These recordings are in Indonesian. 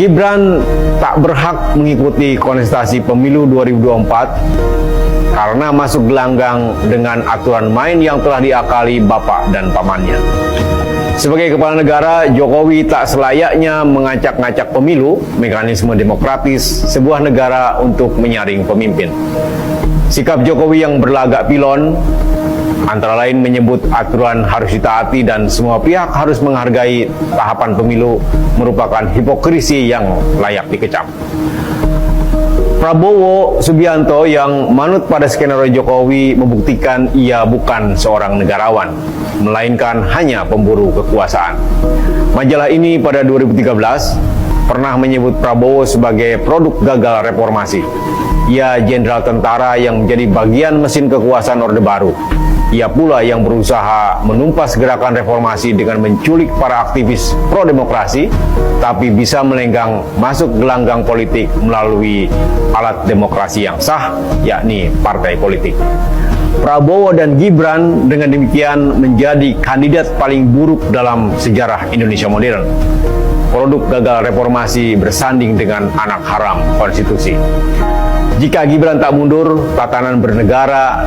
Gibran tak berhak mengikuti kontestasi pemilu 2024 karena masuk gelanggang dengan aturan main yang telah diakali bapak dan pamannya. Sebagai kepala negara, Jokowi tak selayaknya mengacak-ngacak pemilu, mekanisme demokratis sebuah negara untuk menyaring pemimpin. Sikap Jokowi yang berlagak pilon, antara lain menyebut aturan harus ditaati dan semua pihak harus menghargai tahapan pemilu, merupakan hipokrisi yang layak dikecam. Prabowo Subianto yang manut pada skenario Jokowi membuktikan ia bukan seorang negarawan, melainkan hanya pemburu kekuasaan. Majalah ini pada 2013 pernah menyebut Prabowo sebagai produk gagal reformasi. Ia jenderal tentara yang menjadi bagian mesin kekuasaan Orde Baru. Ia pula yang berusaha menumpas gerakan reformasi dengan menculik para aktivis pro-demokrasi, tapi bisa melenggang masuk gelanggang politik melalui alat demokrasi yang sah, yakni partai politik. Prabowo dan Gibran dengan demikian menjadi kandidat paling buruk dalam sejarah Indonesia modern. Produk gagal reformasi bersanding dengan anak haram konstitusi. Jika Gibran tak mundur, tatanan bernegara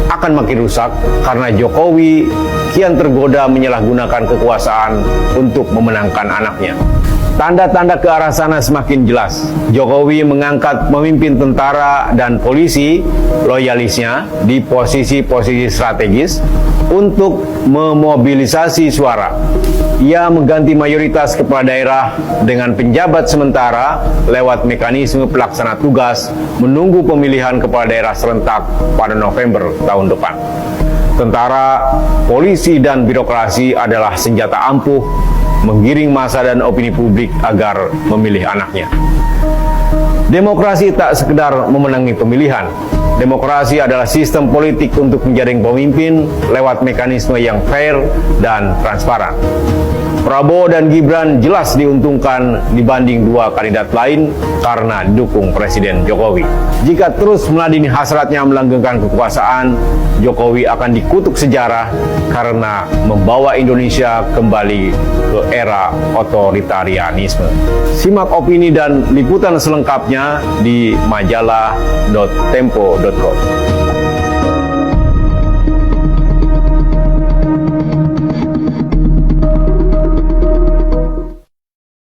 akan makin rusak karena Jokowi kian tergoda menyalahgunakan kekuasaan untuk memenangkan anaknya. Tanda-tanda ke arah sana semakin jelas. Jokowi mengangkat memimpin tentara dan polisi loyalisnya di posisi-posisi strategis untuk memobilisasi suara. Ia mengganti mayoritas kepala daerah dengan penjabat sementara lewat mekanisme pelaksana tugas menunggu pemilihan kepala daerah serentak pada November tahun depan. Tentara, polisi, dan birokrasi adalah senjata ampuh menggiring massa dan opini publik agar memilih anaknya. Demokrasi tak sekedar memenangi pemilihan. Demokrasi adalah sistem politik untuk menjaring pemimpin lewat mekanisme yang fair dan transparan. Prabowo dan Gibran jelas diuntungkan dibanding dua kandidat lain karena didukung Presiden Jokowi. Jika terus meladeni hasratnya melanggengkan kekuasaan, Jokowi akan dikutuk sejarah karena membawa Indonesia kembali ke era otoritarianisme. Simak opini dan liputan selengkapnya di majalah.tempo.com.